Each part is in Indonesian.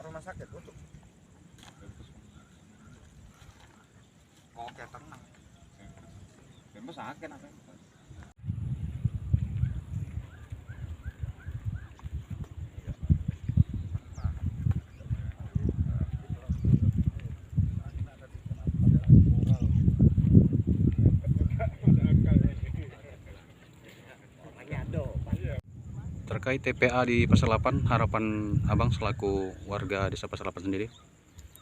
Rumah sakit untuk oke tenang bebas sakit apa terkait TPA di Pasar 8, harapan Abang selaku warga Desa Pasar 8 sendiri.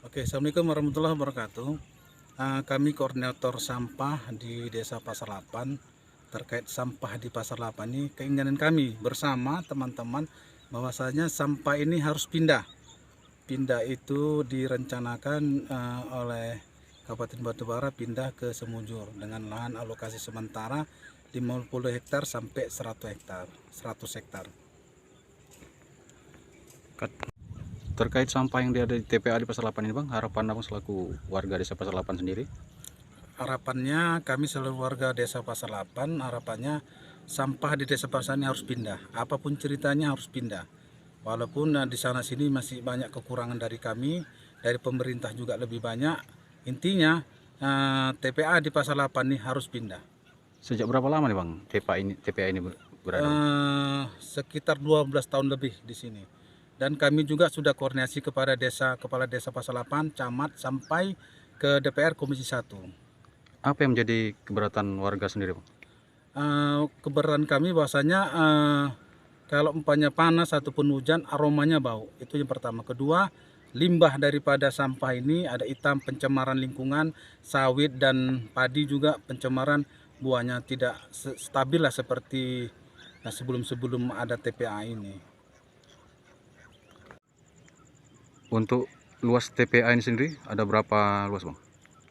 Oke, Assalamualaikum warahmatullahi wabarakatuh. Kami koordinator sampah di Desa Pasar 8 terkait sampah di Pasar 8 ini, keinginan kami bersama teman-teman bahwasanya sampah ini harus pindah. Pindah itu direncanakan oleh Kabupaten Batubara pindah ke Semujur dengan lahan alokasi sementara 50 hektar sampai 100 hektar. Terkait sampah yang ada di TPA di Pasar 8 ini Bang, harapan Abang selaku warga Desa Pasar 8 sendiri? Harapannya kami seluruh warga Desa Pasar 8, harapannya sampah di Desa Pasar ini harus pindah. Apapun ceritanya harus pindah. Walaupun di sana sini masih banyak kekurangan dari kami, dari pemerintah juga lebih banyak. Intinya TPA di Pasar 8 ini harus pindah. Sejak berapa lama nih Bang TPA ini berada? Sekitar 12 tahun lebih di sini. Dan kami juga sudah koordinasi kepada kepala desa Pasar 8, camat sampai ke DPR Komisi 1. Apa yang menjadi keberatan warga sendiri Bang? Keberatan kami bahwasanya kalau umpamanya panas ataupun hujan aromanya bau. Itu yang pertama. Kedua, limbah daripada sampah ini ada hitam, pencemaran lingkungan, sawit dan padi juga pencemaran, buahnya tidak stabil lah seperti sebelum ada TPA ini. Untuk luas TPA ini sendiri ada berapa luas Bang?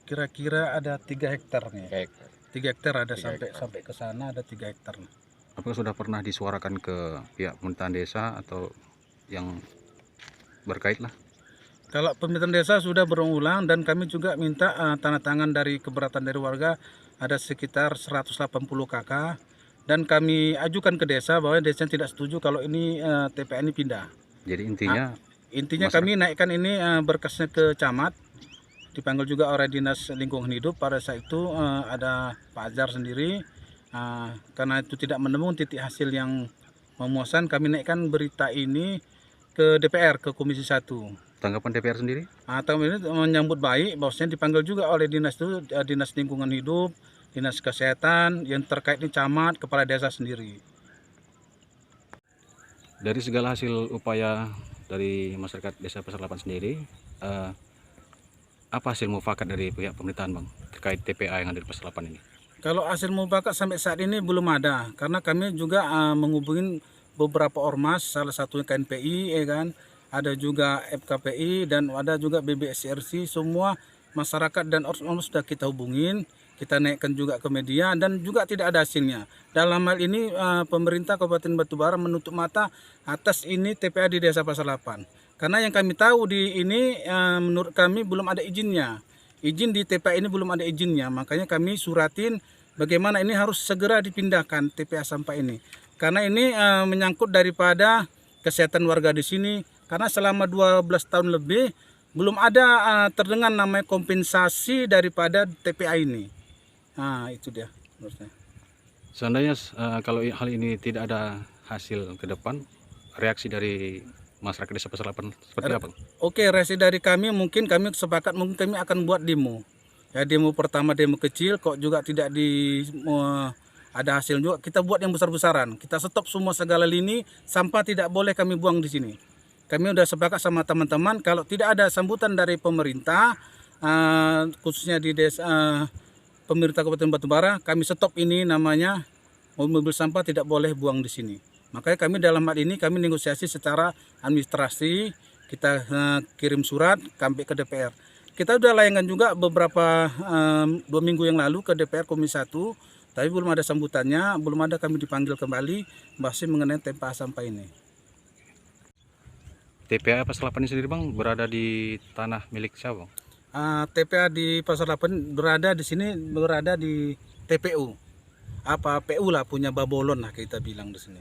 Kira-kira ada 3 hektar nih. 3 hektar ada hektar. sampai ke sana ada 3 hektar. Apakah sudah pernah disuarakan ke pihak pemerintahan desa atau yang berkait lah? Kalau pemerintahan desa sudah berulang dan kami juga minta tanda tangan dari keberatan dari warga ada sekitar 180 KK dan kami ajukan ke desa bahwa desa tidak setuju kalau ini TPA ini pindah. Jadi intinya kami naikkan ini berkasnya ke camat, dipanggil juga oleh Dinas Lingkungan Hidup. Pada saat itu ada Pak Azhar sendiri, karena itu tidak menemukan titik hasil yang memuaskan, kami naikkan berita ini ke DPR, ke Komisi 1. Tanggapan DPR sendiri? Atau ini menyambut baik, bahwasanya dipanggil juga oleh dinas itu, Dinas Lingkungan Hidup, Dinas Kesehatan, yang terkait ini camat, kepala desa sendiri. Dari segala hasil upaya dari masyarakat Desa Pasar 8 sendiri, apa hasil mufakat dari pihak pemerintahan Bang terkait TPA yang ada di Pasar 8 ini? Kalau hasil mufakat sampai saat ini belum ada, karena kami juga menghubungi beberapa ormas, salah satunya KNPI, ada juga FKPI dan ada juga BBSRC. Semua masyarakat dan ormas sudah kita hubungin, kita naikkan juga ke media dan juga tidak ada hasilnya. Dalam hal ini pemerintah Kabupaten Batubara menutup mata atas ini TPA di Desa Pasar 8. Karena yang kami tahu di ini menurut kami belum ada izinnya. Izin di TPA ini belum ada izinnya, makanya kami suratin bagaimana ini harus segera dipindahkan TPA sampah ini. Karena ini menyangkut daripada kesehatan warga di sini. Karena selama 12 tahun lebih belum ada terdengar namanya kompensasi daripada TPA ini. Nah, itu dia menurut saya. Seandainya kalau hal ini tidak ada hasil ke depan, reaksi dari masyarakat Desa Pasar 8 seperti apa? Oke, reaksi dari kami mungkin kami sepakat mungkin kami akan buat demo. Ya, demo pertama demo kecil, kok juga tidak ada hasil juga, kita buat yang besar-besaran. Kita stop semua segala lini, sampah tidak boleh kami buang di sini. Kami sudah sepakat sama teman-teman kalau tidak ada sambutan dari pemerintah, khususnya di desa pemerintah Kabupaten Batubara, kami stop ini namanya mobil sampah tidak boleh buang di sini. Makanya kami dalam hal ini kami negosiasi secara administrasi kita kirim surat sampai ke DPR. Kita udah layankan juga beberapa 2 minggu yang lalu ke DPR Komisi 1, tapi belum ada sambutannya, belum ada kami dipanggil kembali masih mengenai TPA sampah ini. TPA Pasar 8 ini sendiri Bang berada di tanah milik siapa Bang? TPA di Pasar 8 berada di sini, berada di TPU. PU lah, punya Babolon lah kita bilang di sini.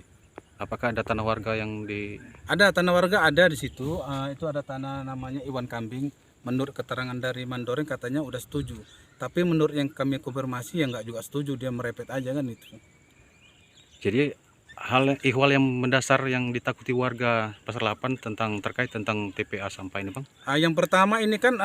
Apakah ada tanah warga yang di... Ada tanah warga ada di situ, itu ada tanah namanya Iwan Kambing. Menurut keterangan dari Mandoreng katanya udah setuju, tapi menurut yang kami konfirmasi ya nggak juga setuju, dia merepet aja kan itu. Jadi ihwal yang mendasar yang ditakuti warga Pasar 8 terkait tentang TPA sampah ini Bang? Yang pertama ini kan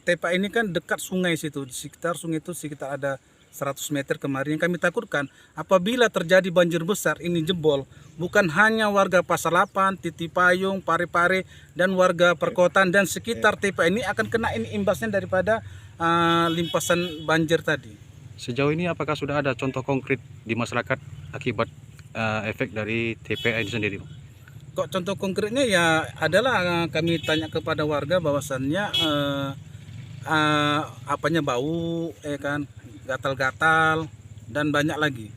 TPA ini kan dekat sungai situ, di sekitar sungai itu sekitar ada 100 meter kemarin. Yang kami takutkan apabila terjadi banjir besar ini jebol, bukan hanya warga Pasar 8, Titipayung, Pare-Pare dan warga perkotaan dan sekitar TPA ini akan kena ini imbasnya daripada limpasan banjir tadi. Sejauh ini apakah sudah ada contoh konkret di masyarakat akibat efek dari TPA ini sendiri Bang? Kok contoh konkretnya ya adalah kami tanya kepada warga bahwasannya apanya bau, kan gatal-gatal dan banyak lagi.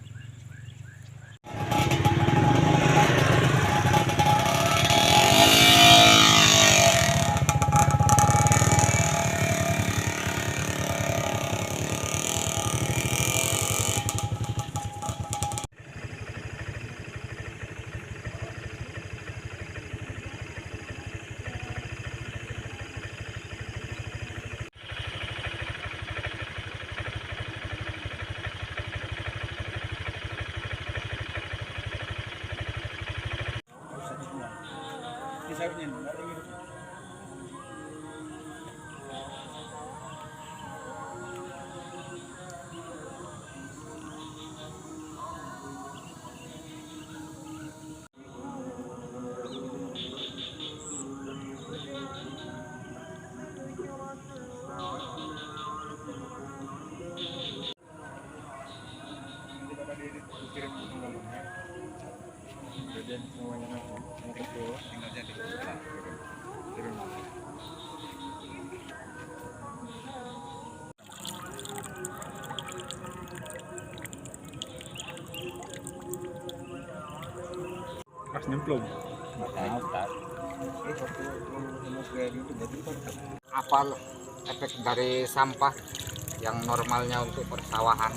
Pas nyemplung. Apa efek dari sampah yang normalnya untuk persawahan?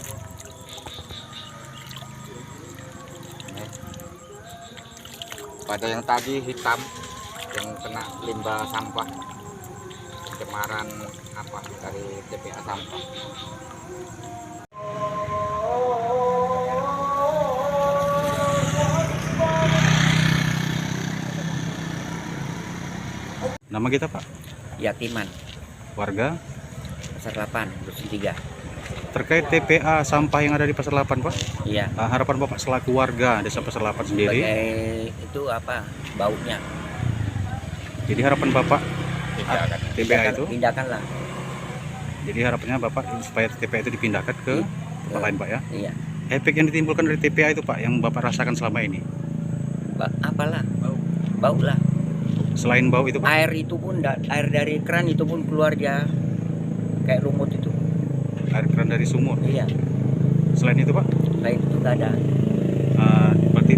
Pada yang tadi hitam yang kena limbah sampah, pencemaran apa dari TPA sampah. Nama kita Pak? Yatiman, Warga? Pasar 8, Dusun 3. Terkait TPA sampah yang ada di Pasar 8 Pak? Iya. Harapan Bapak selaku warga Desa Pasar 8 sendiri? Sebagai itu apa? Baunya. Jadi harapan Bapak TPA itu? Pindahkan lah. Jadi harapannya Bapak supaya TPA itu dipindahkan ke tempat lain Pak ya? Iya. Efek yang ditimbulkan dari TPA itu Pak yang Bapak rasakan selama ini? Apalah? Bau lah. Selain bau itu Pak? Air itu pun, air dari keran itu pun keluar dia kayak lumut itu. Air keran dari sumur? Iya. Selain itu Pak? Selain itu nggak ada. Berarti